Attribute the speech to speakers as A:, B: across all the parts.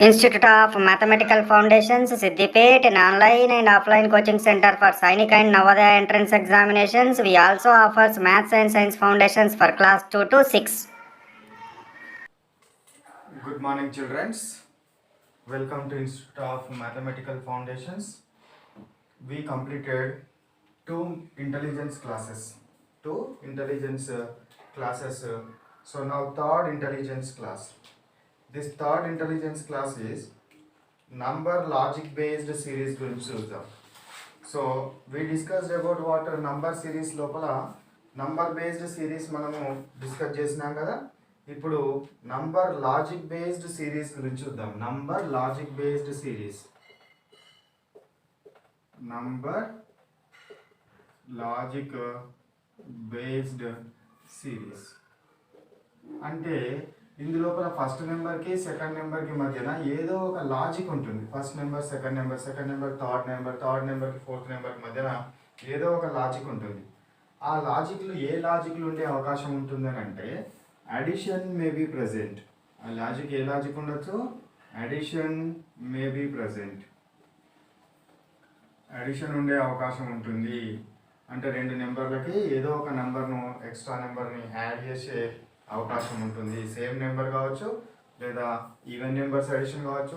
A: Institute of Mathematical Foundations, Siddipet, an online and offline coaching center for Sainik and Navodaya entrance examinations. We also offers Maths and Science Foundations for class 2 to 6.
B: Good morning, children. Welcome to Institute of Mathematical Foundations. We completed two intelligence classes. So now third intelligence class. This third intelligence class is number logic based series గురించి చూద్దాం. So we discussed about what number series లోపల number based series మనము discuss చేసినాం కదా. ఇప్పుడు number logic based series గురించి చూద్దాం. Number logic based series number logic based series అంటే ఇందులోపల ఫస్ట్ నెంబర్కి సెకండ్ నెంబర్కి మధ్యన ఏదో ఒక లాజిక్ ఉంటుంది. First number second number, second number third నెంబర్కి ఫోర్త్ నెంబర్కి మధ్యన ఏదో ఒక లాజిక్ ఉంటుంది. ఆ లాజిక్లు ఏ లాజిక్లు ఉండే అవకాశం ఉంటుందని అంటే అడిషన్ మే బీ ప్రజెంట్. ఆ లాజిక్ ఏ లాజిక్ ఉండొచ్చు? Addition may be present. Addition ఉండే అవకాశం ఉంటుంది. అంటే రెండు నెంబర్లకి ఏదో ఒక నెంబర్ను ఎక్స్ట్రా నెంబర్ని యాడ్ చేసే అవకాశం ఉంటుంది. సేమ్ నెంబర్ కావచ్చు, లేదా ఈవెన్ నెంబర్స్ అడిషన్ కావచ్చు,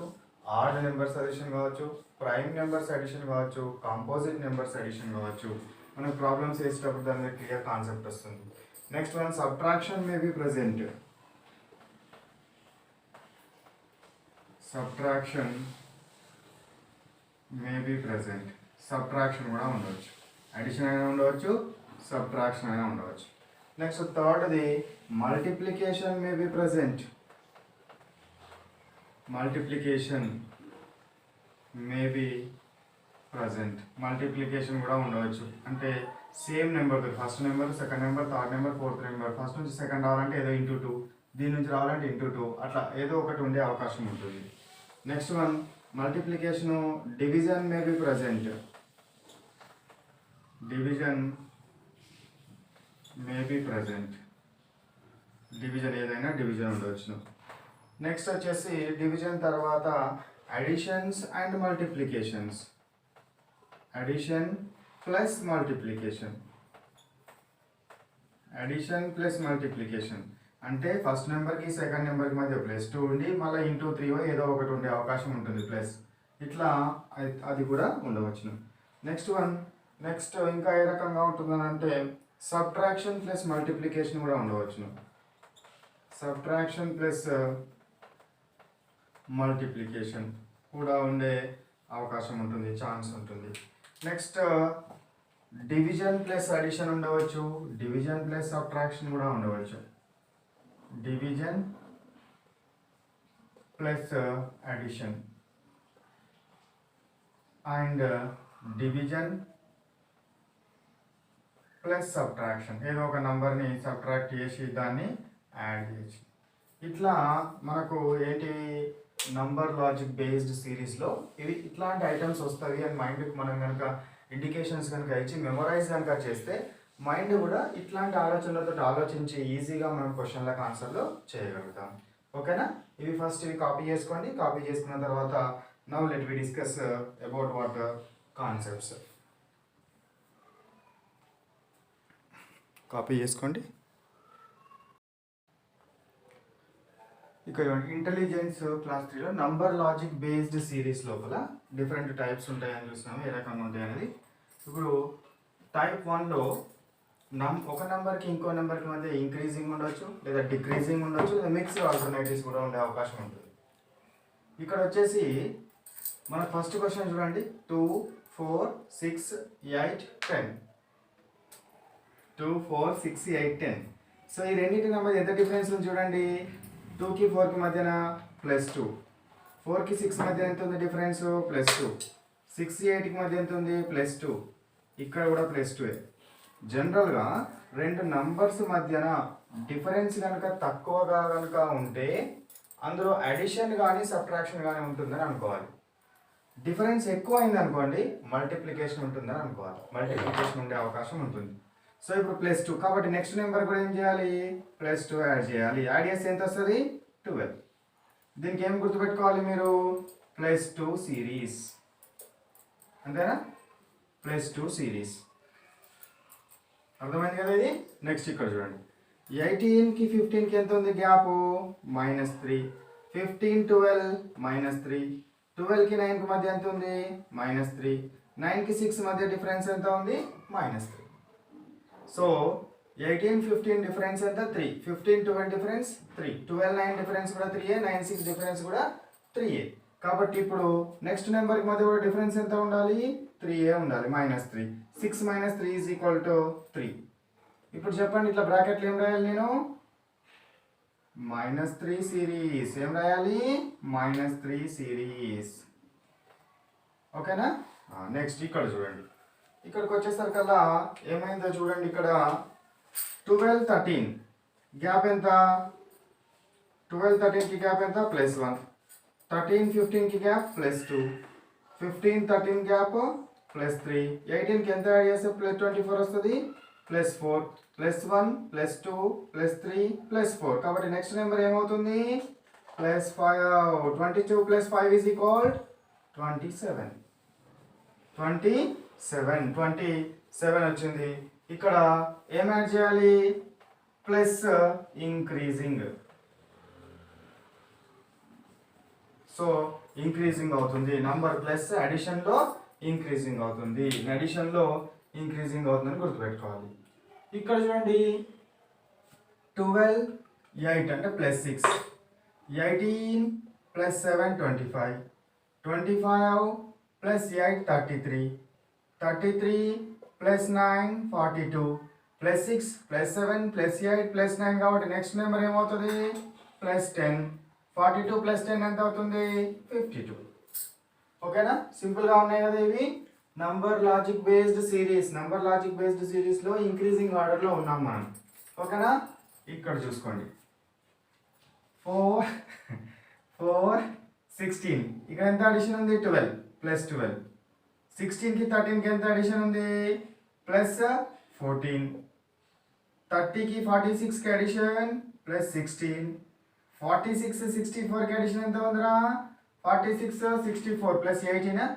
B: ఆడ్ నెంబర్స్ అడిషన్ కావచ్చు, ప్రైమ్ నెంబర్స్ అడిషన్ కావచ్చు, కాంపోజిట్ నెంబర్స్ అడిషన్ కావచ్చు. మనకు ప్రాబ్లమ్స్ వేసేటప్పుడు దాని మీద క్లియర్ కాన్సెప్ట్ వస్తుంది. Next one subtraction may be present. Subtraction may be present. Subtraction కూడా ఉండవచ్చు. అడిషన్ అయినా ఉండవచ్చు, సబ్ట్రాక్షన్ అయినా ఉండవచ్చు. నెక్స్ట్ థర్డ్ది multiplication may be present. Multiplication may be present. Multiplication కూడా ఉండవచ్చు. అంటే same number, first number second number third number fourth number, first నుంచి సెకండ్ రావాలంటే ఏదో ఇంటూ 2, దీని నుంచి రావాలంటే ఇంటూ 2, అట్లా ఏదో ఒకటి ఉండే అవకాశం ఉంటుంది. Next one multiplication division may be present. Division may be present. Division ఏదైనా డివిజన్ ఉండవచ్చు. నెక్స్ట్ వచ్చేసి డివిజన్ తర్వాత additions and multiplications. Addition plus multiplication. Addition plus multiplication అంటే ఫస్ట్ నెంబర్కి సెకండ్ నెంబర్కి మధ్య +2 ఉండి మళ్ళీ ఇంటూ 3 ఏదో ఒకటి ఉండే అవకాశం ఉంటుంది ప్లస్. ఇట్లా అది కూడా ఉండవచ్చును. నెక్స్ట్ ఇంకా ఏ రకంగా ఉంటుందని అంటే సబ్ట్రాక్షన్ ప్లస్ మల్టిప్లికేషన్ కూడా ఉండవచ్చును. సబ్ట్రాక్షన్ ప్లస్ మల్టిప్లికేషన్ కూడా ఉండే అవకాశం ఉంటుంది, ఛాన్స్ ఉంటుంది. నెక్స్ట్ డివిజన్ ప్లస్ అడిషన్ ఉండవచ్చు. డివిజన్ ప్లస్ సబ్ట్రాక్షన్ కూడా ఉండవచ్చు. Division plus addition and division plus subtraction. ఏదో ఒక నంబర్ని సబ్ట్రాక్ట్ చేసి దాన్ని యాడ్ చేయొచ్చు. ఇట్లా మనకు ఏంటి నంబర్ లాజిక్ బేస్డ్ సిరీస్లో ఇవి ఇట్లాంటి ఐటమ్స్ వస్తాయి అని మైండ్కి మనం కనుక ఇండికేషన్స్ కనుక ఇచ్చి మెమొరైజ్ కనుక చేస్తే మైండ్ కూడా ఇట్లాంటి ఆలోచనలతో ఆలోచించి ఈజీగా మనం క్వశ్చన్లకు ఆన్సర్లు చేయగలుగుతాం. ఓకేనా? ఇవి ఫస్ట్ ఇవి కాపీ చేసుకోండి. కాపీ చేసుకున్న తర్వాత now let we discuss about what concepts. Copy చేసుకోండి. ఇక్కడ ఇంటెలిజెన్స్ క్లాస్ 3లో నంబర్ లాజిక్ బేస్డ్ సిరీస్ లోపల డిఫరెంట్ టైప్స్ ఉంటాయని చూసినాము, ఏ రకంగా ఉంటాయి అనేది. ఇప్పుడు టైప్ 1లో ఒక నెంబర్కి ఇంకో నెంబర్కి మధ్య ఇంక్రీజింగ్ ఉండొచ్చు, లేదా డిక్రీజింగ్ ఉండొచ్చు, లేదా మిక్స్డ్ ఆల్టర్నేటివ్స్ కూడా ఉండే అవకాశం ఉంటుంది. ఇక్కడ వచ్చేసి మన ఫస్ట్ క్వశ్చన్ చూడండి. 2, 4, 6, 8, 10. 2, 4, 6, 8, 10. సో ఈ రెండింటి నెంబర్ ఎంత డిఫరెన్స్ ఉంది చూడండి. 2కి 4కి మధ్యన +2, 4కి 6 మధ్య ఎంత ఉంది డిఫరెన్స్ +2, 6కి 8కి మధ్య ఎంత ఉంది +2, ఇక్కడ కూడా +2. జనరల్గా రెండు నంబర్స్ మధ్యన డిఫరెన్స్ కనుక తక్కువగా కనుక ఉంటే అందులో అడిషన్ కానీ సబ్ట్రాక్షన్ కానీ ఉంటుందని అనుకోవాలి. డిఫరెన్స్ ఎక్కువ అయింది అనుకోండి మల్టిప్లికేషన్ ఉంటుందని అనుకోవాలి. మల్టిప్లికేషన్ ఉండే అవకాశం ఉంటుంది. సో ఇప్పుడు +2 కాబట్టి నెక్స్ట్ నెంబర్ కూడా ఏం చేయాలి? +2 యాడ్ చేయాలి. యాడ్ చేస్తే ఎంత వస్తుంది? 12. దీనికి ఏం గుర్తుపెట్టుకోవాలి మీరు? +2 సిరీస్, అంతేనా? +2 సిరీస్, అర్థమైంది కదా ఇది? నెక్స్ట్ ఇక్కడ చూడండి, 18కి 15కి ఎంత ఉంది గ్యాప్? -3. 15 12 -3. 12కి 9కి మధ్య ఎంత ఉంది? -3. 9కి 6 మధ్య డిఫరెన్స్ ఎంత ఉంది? -3. సో 18 15 డిఫరెన్స్ ఎంత? 3. 15 12 డిఫరెన్స్ 3. 12 9 డిఫరెన్స్ కూడా 3. 9 6 డిఫరెన్స్ కూడా 3. కాబట్టి ఇప్పుడు నెక్స్ట్ నెంబర్కి మధ్య కూడా డిఫరెన్స్ ఎంత ఉండాలి? 3 ఉండాలి, -3. 6 - 3 = 3. ఇప్పుడు చెప్పండి, ఇట్లా బ్రాకెట్లు ఏం రాయాలి నేను? -3 సిరీస్. ఏం రాయాలి? -3 సిరీస్. ఓకేనా? నెక్స్ట్ ఇక్కడ చూడండి, ఇక్కడికి వచ్చేసరికల్లా ఏమైందో చూడండి. ఇక్కడ 12 13 గ్యాప్ ఎంత? 12 13కి గ్యాప్ ఎంత? +1. 13 15కి గ్యాప్ +2. 15 13 గ్యాప్ +3. 18కి ఎంత యాడ్ చేస్తే +24 వస్తుంది? +4. +1 +2 +3 +4. కాబట్టి నెక్స్ట్ నెంబర్ ఏమవుతుంది? +5. 22 + 5 = 27. 27 వచ్చింది. ఇక్కడ ఏం యాడ్ చేయాలి? Plus increasing. సో ఇంక్రీజింగ్ అవుతుంది నంబర్, ప్లస్ అడిషన్లో ఇంక్రీజింగ్ అవుతుంది, అడిషన్లో ఇంక్రీజింగ్ అవుతుందని గుర్తుపెట్టుకోవాలి. ఇక్కడ చూడండి, 12 8 అంటే +6. 18 + 7 25. 25 + 8 33. 33 + 9 42. +6 +7 +8 +9 కాబట్టి నెక్స్ట్ నెంబర్ ఏమవుతుంది? +10. 42 + 10 ఎంత అవుతుంది? 52. ఓకేనా? సింపుల్గా ఉన్నాయి కదా ఇవి. Number logic based series, number logic based సిరీస్లో ఇంక్రీజింగ్ ఆర్డర్లో ఉన్నాం మనం. ఓకేనా? ఇక్కడ చూసుకోండి, 4 4 16. ఇక్కడ ఎంత అడిషన్ ఉంది? 12 +12. 16కి 13కి ఎంత అడిషన్ ఉంది? +14. 30కి 46కి అడిషన్ +16. 46 64కి అడిషన్ ఎంత ఉందిరా? 46 64 +18.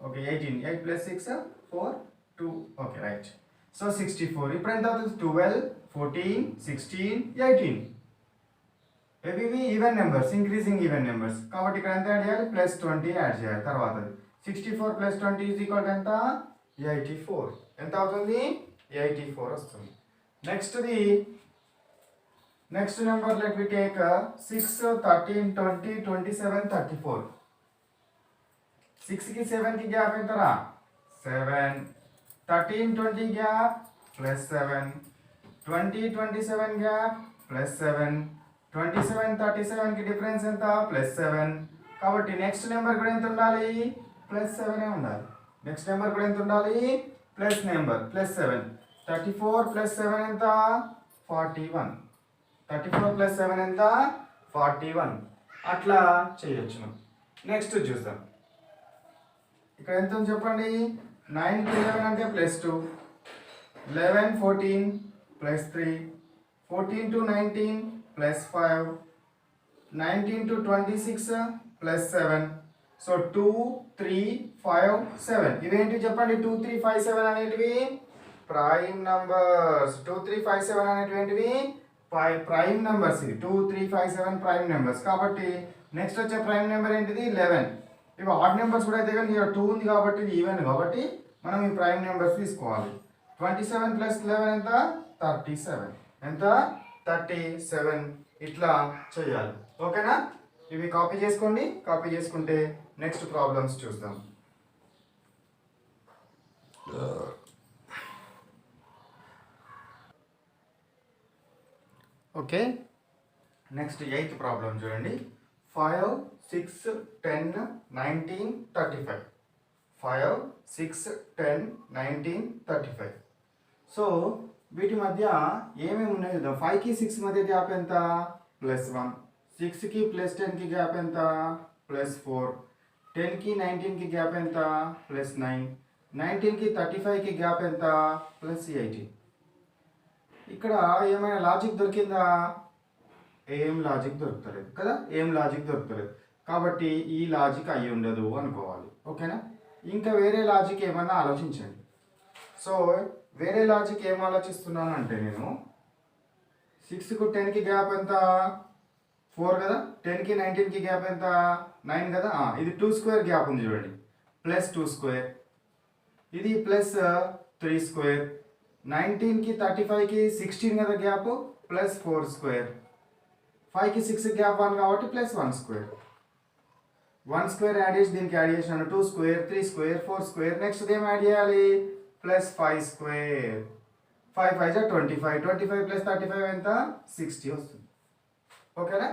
B: ఓకే, 18. 8 + 6 4 2. Okay, right. సో 64. ఇప్పుడు ఎంత అవుతుంది? 12 14 16 18. ఇవి even numbers, increasing even numbers కాబట్టి ఇక్కడ ఎంత యాడ్ చేయాలి? +20 యాడ్ చేయాలి. తర్వాత 64 + 20 = ఎంత? 84. ఎంత అవుతుంది? 84 వస్తుంది. Next number let we take 6 13 20 27 34. 6కి 7కి గ్యాప్ ఎంతరా? 7. 13 20 గ్యాప్ +7. 20 27 గ్యాప్ +7. 27 37కి డిఫరెన్స్ ఎంత? +7. కాబట్టి నెక్స్ట్ నెంబర్ కూడా ఎంత ఉండాలి? +7 ఉండాలి. నెక్స్ట్ నెంబర్ కూడా ఎంత ఉండాలి? +7. 34 + 7 ఎంత? 41. 34 + 7 ఎంత? 41. అట్లా చేయొచ్చు. నెక్స్ట్ చూద్దాం, ఇక్కడ ఎంత ఉంది చెప్పండి? 9 కి 11 అంటే +2. 11 14 +3. 14 to 19 +5. 19 to 26 +7. సో 2 3 5 7. ఇవేంటి చెప్పండి? 2 3 5 7 అనేటివి ప్రైమ్ నంబర్స్. 2 3 5 7 అనేటివి ప్రైమ్ నెంబర్స్. ఇది 2 3 5 7 ప్రైమ్ నెంబర్స్. కాబట్టి నెక్స్ట్ వచ్చే ప్రైమ్ నెంబర్ ఏంటిది? 11. ఇవి ఆడ్ నెంబర్స్ కూడా అయితే కానీ ఇక్కడ 2 ఉంది కాబట్టి ఇది ఈవెన్ కాబట్టి మనం ఈ ప్రైమ్ నెంబర్స్ తీసుకోవాలి. 27 + 11 ఎంత? 37. ఎంత? 37. ఇట్లా చేయాలి. ఓకేనా? ఇవి కాపీ చేసుకోండి. కాపీ చేసుకుంటే నెక్స్ట్ ప్రాబ్లమ్స్ చూద్దాం. ఓకే, నెక్స్ట్ 8th ప్రాబ్లం చూడండి. 5 6 10 19 35. 5 6 10 19 35. సో వీటి మధ్య ఏమేమి ఉన్నాయి చూద్దాం. 5కి 6 మధ్య గ్యాప్ ఎంత? +1. 6కి +10కి గ్యాప్ ఎంత? +4. 10కి 19కి గ్యాప్ ఎంత? +9. 19కి 35కి గ్యాప్ ఎంత? +18. ఇక్కడ ఏమైనా లాజిక్ దొరికిందా? ఏం లాజిక్ దొరుకుతలేదు కదా, ఏం లాజిక్ దొరుకుతలేదు. కాబట్టి ఈ లాజిక్ అయి ఉండదు అనుకోవాలి. ఓకేనా. ఇంకా వేరే లాజిక్ ఏమన్నా ఆలోచించండి. సో వేరే లాజిక్ ఏం ఆలోచిస్తున్నాను అంటే, నేను 6కు 10కి గ్యాప్ ఎంత, 4 కదా, 10కి 19కి గ్యాప్ ఎంత, 9 కదా. ఇది 2 స్క్వేర్ గ్యాప్ ఉంది చూడండి, ప్లస్ 2 స్క్వేర్, ఇది ప్లస్ 3 స్క్వేర్, 19కి 35కి 16 కదా గ్యాప్, ప్లస్ 4 స్క్వేర్, 5కి 6 గ్యాప్ 1 కాబట్టి ప్లస్ 1 స్క్వేర్. 1 స్క్వేర్ యాడ్ చేసి దీనికి యాడ్ చేసినాను, 2 స్క్వేర్, 3 స్క్వేర్, 4 స్క్వేర్. నెక్స్ట్ ఏం యాడ్ చేయాలి, ప్లస్ 5 స్క్వేర్. 5 5 జా 25, 25 ప్లస్ 35 ఎంత, 60 వస్తుంది. ఓకేనా.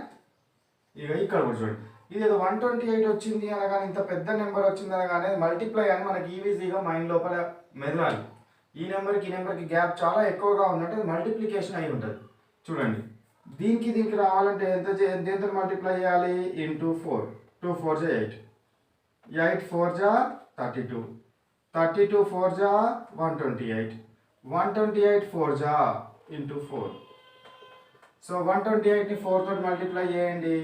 B: ఇక ఇక్కడ కూడా చూడండి, ఇది ఏదో 128 వచ్చింది అనగానే, ఇంత పెద్ద నెంబర్ వచ్చింది అనగానే మల్టిప్లై అని మనకి ఈజీగా మైండ్ లోపల మెదలాలి. ఈ నెంబర్కి గ్యాప్ చాలా ఎక్కువగా ఉందంటే మల్టిప్లికేషన్ అయి ఉంటుంది. చూడండి, దీనికి రావాలంటే ఎంత మల్టిప్లై చేయాలి, ఇంటూ 4. 2 4 జా 8, 8 4 జా 32, 32 4 జా 128, 128 4 జా ఇంటూ 4. సో 128ని 4 తోటి మల్టిప్లై చేయండి.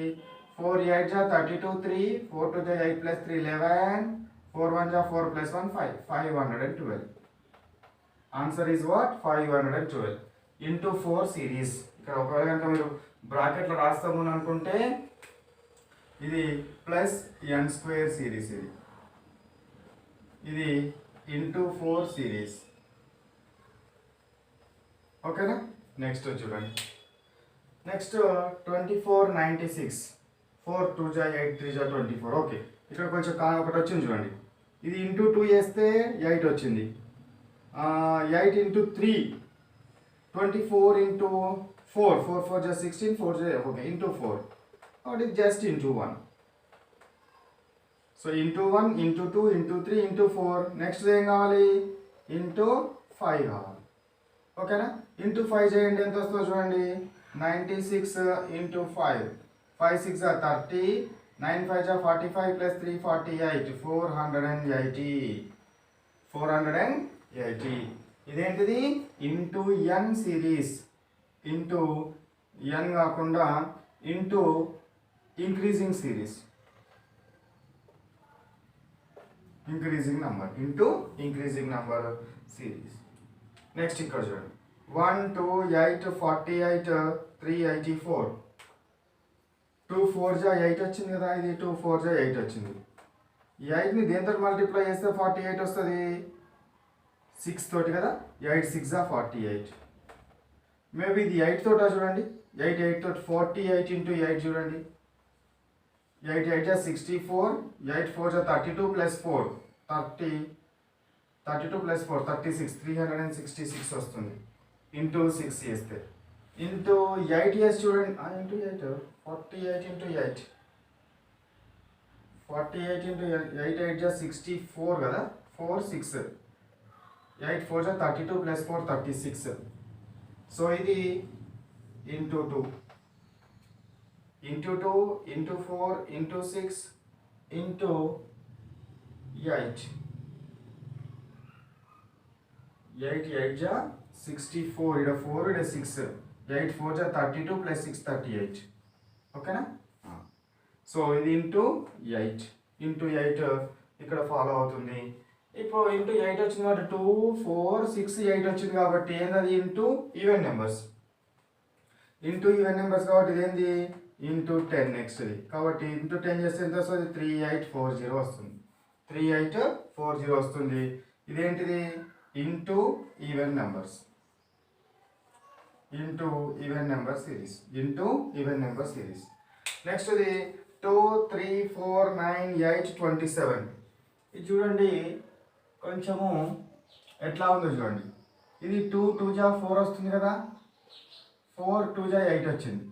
B: 4 8 జా 32, 3 4 2 జా 8 ప్లస్ 3 11, 4 1 జా 4 plus 1 5, 512. Answer is what, 512 into 4 series. ఇక్కడ ఒకవేళ కనుక మీరు బ్రాకెట్లో రాస్తాము అని అనుకుంటే, ఇది ప్లస్ n స్క్వేర్ సిరీస్, ఇది ఇంటూ 4 సిరీస్. ఓకేనా. నెక్స్ట్ చూడండి, నెక్స్ట్ 2496, 4 2 జా 8 3 జా 24. ఓకే, ఇక్కడ కొంచెం ఒకటి వచ్చింది చూడండి, ఇది ఇంటూ 2 చేస్తే 8 వచ్చింది, 8 ఇంటూ 3 24 ఇంటూ 4, 4 4 జా 16, 4 జా ఓకే ఇంటూ 4, కాబట్టి just into 1. So into 1 into 2 into 3 into 4. Next ఏం కావాలి, ఇంటూ 5 కావాలి. ఓకేనా. ఇంటూ 5 చేయండి, ఎంత వస్తుందో చూడండి, 96 ఇంటూ 5, 5 6 జా 30, 9 5 జా 45 ప్లస్ 3 48, 480. ఇదేంటిది, into n series, into n కాకుండా into increasing series, increasing number into increasing number series. Next ఇక్కడ చూడండి, 1 2 8 48 384, 2 4 జా 8 వచ్చింది కదా, ఇది 2 4 జా 8 వచ్చింది. ఈ 8ని దేంతో మల్టిప్లై చేస్తే 48 వస్తుంది, 6 తోటి కదా, 8 6 జా 48. మేబీ ఇది 8 తోట చూడండి, 8 8 తోటి 48 ఇంటూ 8 చూడండి, 8 8 జా 64, 8 4 జా 32 ప్లస్ 4 32 ప్లస్ 4 36, 366 వస్తుంది. ఇంటూ 6 చేస్తే, ఇంటూ 8 చేసి చూడండి, ఇంటూ 8 48 ఇంటూ 8, 48 ఇంటూ 8 8 జా 64 కదా, 4 6, 8 4 జా 32 ప్లస్ 4 36. సో ఇది into 2 into 2 into 4 into 6 into 8, 8 8 జా 64, ఇక్కడ 4 ఇక్కడ 6, 8 4 జా 32 ప్లస్ 6 38. ఓకేనా. సో ఇది ఇంటూ 8 ఇంటూ 8 ఇక్కడ ఫాలో అవుతుంది. ఇప్పుడు ఇంటూ 8 వచ్చింది కాబట్టి 2 4 6 8 వచ్చింది కాబట్టి ఏంటది, into even numbers, into even numbers కాబట్టి ఇదేంది, ఇంటూ 10. నెక్స్ట్ ఇది కాబట్టి ఇంటూ 10 చేస్తే ఎంత వస్తుంది, 3840 వస్తుంది, 3840 వస్తుంది. ఇదేంటిది, into even numbers, into even number series, into even number series. Next ఇది 2 3 4 9 8 27. ఇది చూడండి కొంచెము ఎట్లా ఉందో చూడండి, ఇది 2 2 జా 4 వస్తుంది కదా, 4 2 జా 8 వచ్చింది.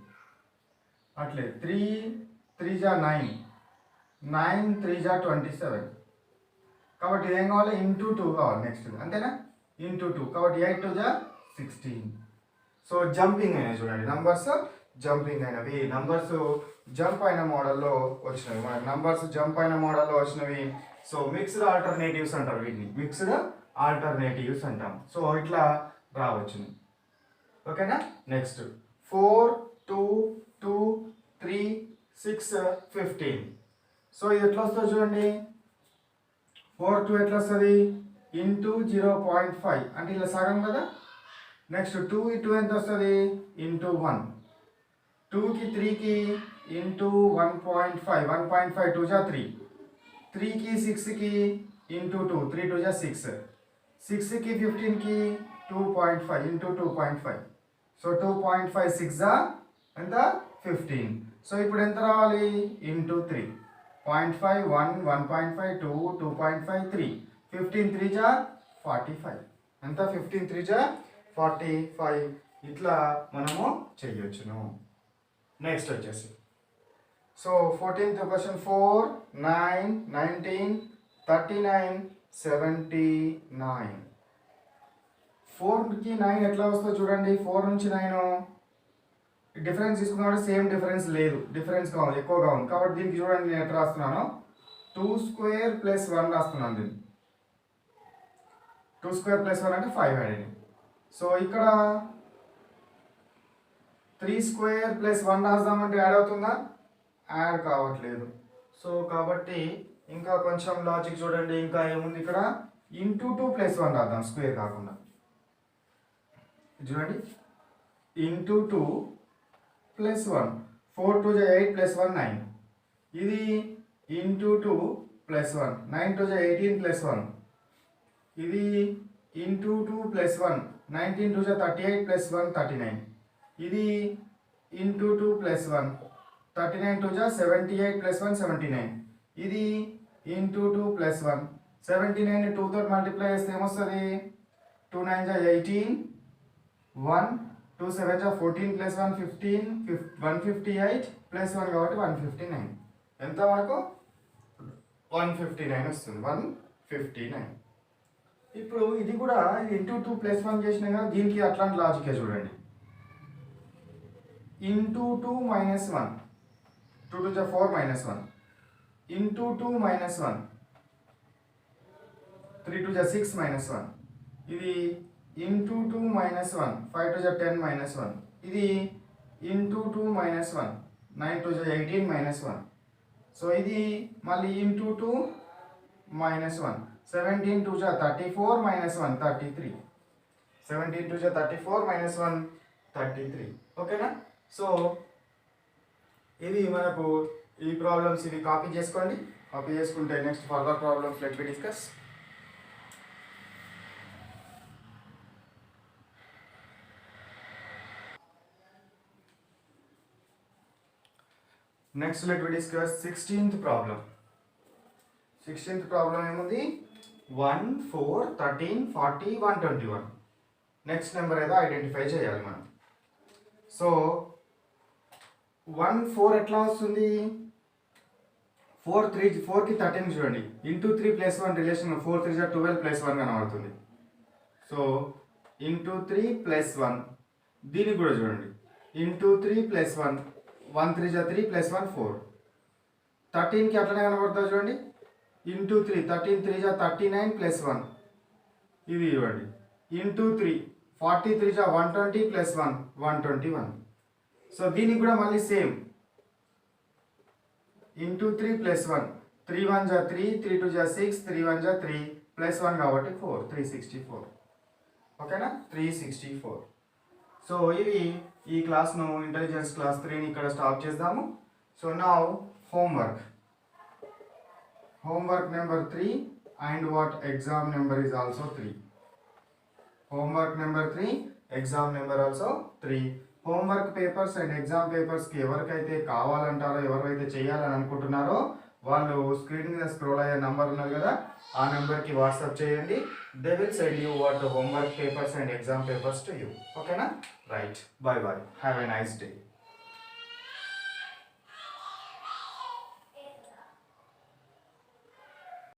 B: అట్లే 3 3 జా 9, 9 3 జా 27. కాబట్టి ఏం కావాలి, ఇంటూ 2 కావాలి. నెక్స్ట్ అంతేనా, ఇంటూ 2 కాబట్టి 8 2 జా 16. సో జంపింగ్ అయినాయి చూడండి, నంబర్స్ జంపింగ్ అయినవి, నంబర్స్ జంప్ అయిన మోడల్లో వచ్చినవి, మనకి నంబర్స్ జంప్ అయిన మోడల్లో వచ్చినవి. సో మిక్స్డ్ ఆల్టర్నేటివ్స్ అంటారు వీటిని, మిక్స్డ్ ఆల్టర్నేటివ్స్ అంటాం. సో ఇట్లా రావచ్చు. ఓకేనా. నెక్స్ట్ 4 2 2 3 6 15. సో ఇది ఎట్లా వస్తుంది చూడండి, 4 2 ఎట్లా వస్తుంది ఇంటూ 0.5 అంటే ఇలా సగం కదా. నెక్స్ట్ 2 2 ఎంత వస్తుంది ఇంటూ 1, 2కి 3కి ఇంటూ 1.5, 1.5 2 జా 3, 3కి 6కి ఇంటూ 2, 3 2 జా 6, 6కి 15కి 2.5 ఇంటూ 2.5. సో 2.5 6 జా ఎంత 15. సో ఇప్పుడు ఎంత రావాలి ఇంటూ 3, 0.5 1, 1.5 2, 2.5 3, 15 3 జా 45. ఎంత 15 3 జా 45. ఇట్లా మనము చెయ్యొచ్చును. నెక్స్ట్ వచ్చేసి సో 14th క్వశ్చన్ 4 9 19 39 79. 4కి 9 ఎట్లా వస్తుందో చూడండి. 4 నుంచి 9 డిఫరెన్స్ తీసుకున్నప్పుడు సేమ్ డిఫరెన్స్ లేదు, డిఫరెన్స్ కావాలి ఎక్కువగా ఉంది కాబట్టి దీనికి చూడండి నేను ఎట్లా రాస్తున్నాను 2 స్క్వేర్ ప్లస్ 1 రాస్తున్నాను. దీన్ని 2 స్క్వేర్ ప్లస్ 1 అంటే 5 అడిగింది. సో ఇక్కడ 3 స్క్వేర్ ప్లస్ 1 రాద్దామంటే యాడ్ అవుతుందా, యాడ్ కావట్లేదు. సో కాబట్టి ఇంకా కొంచెం లాజిక్ చూడండి. ఇంకా ఏముంది ఇక్కడ ఇంటూ 2 ప్లస్ 1 రాద్దాం స్క్వేర్ కాకుండా. చూడండి ఇంటూ 2 ప్లస్ 1, 4 2 8 ప్లస్ 1 9. ఇది ఇంటూ 2 ప్లస్ 1, 9 2 18 ప్లస్ 1. ఇది ఇంటూ 2 ప్లస్ 1, 19 2 38 ప్లస్ 1 39. ఇది ఇంటూ 2 ప్లస్ 1, 39 2 78 ప్లస్ 1 79. ఇది ఇంటూ 2 ప్లస్ 1, 79 2 తో మల్టిప్లై చేస్తే ఏమొస్తుంది 2 9 18, 1 2 7 14 ప్లస్ 1 15, 158 ప్లస్ 1 కాబట్టి 159. ఎంత మనకు 159 వస్తుంది, 159. ఇప్పుడు ఇది కూడా ఇంటూ 2 ప్లస్ 1 చేసినా కదా, దీనికి అట్లాంటి లాజికే చూడండి. Into 2 minus 1, 2 2 4 minus 1, into 2 minus 1, 3 2 6 minus 1. ఇది ఇంటూ 2 మైనస్ 1, 5 2 10 మైనస్ 1. ఇది ఇంటూ 2 మైనస్ 1, 9 2 18 మైనస్ 1. సో ఇది మళ్ళీ ఇంటూ 2 మైనస్ 1, 17 2 34 మైనస్ 1 33. 17 2 34 మైనస్ 1 33. ఓకేనా. సో ఇది మనకు ఈ ప్రాబ్లమ్స్ ఇవి కాపీ చేసుకోండి. కాపీ చేసుకుంటే next further problems let be discuss. Next let we discuss 16th problem. 16th problem ఏముంది 1 4 13 40 121. నెక్స్ట్ నెంబర్ ఏదో ఐడెంటిఫై చేయాలి మనం. సో 1 4 ఎట్లా వస్తుంది 4కి 13 చూడండి ఇంటూ 3 ప్లస్ 1 రిలేషన్ 4 3 12 ప్లస్ 1 కనబడుతుంది. సో ఇంటూ 3 ప్లస్ 1 దీనికి కూడా చూడండి ఇంటూ 3 ప్లస్ 1, 1 3 3 ప్లస్ 1 4. 13కి అట్లనే కనబడుతుంది చూడండి ఇంటూ 3, 13 3 39 ప్లస్ 1. ఇది ఇవ్వండి ఇంటూ 3, 43 120 ప్లస్ 1 121. సో దీనికి కూడా మళ్ళీ సేమ్ ఇంటూ 3 ప్లస్ 1, 3 1 3, 3 2 6, 3 1 3 ప్లస్ 1 కాబట్టి 4 364. ఓకేనా 364. సో ఇవి ఈ క్లాస్ను ఇంటెలిజెన్స్ క్లాస్ 3ని ఇక్కడ స్టాప్ చేద్దాము. So now homework number 3 and what exam number is also 3. Homework number 3, exam number also 3. Homework papers and exam papers కి ఎవరికైతే కావాలంటారో ఎవరైతే చేయాలని అనుకుంటున్నారో వాళ్ళు స్క్రీన్ మీద స్క్రోల్ అయ్యే నంబర్ ఉన్నది కదా ఆ నెంబర్కి వాట్సాప్ చేయండి. They will send you what homework papers and exam papers to you. ఓకేనా right. Bye bye. Have a nice day.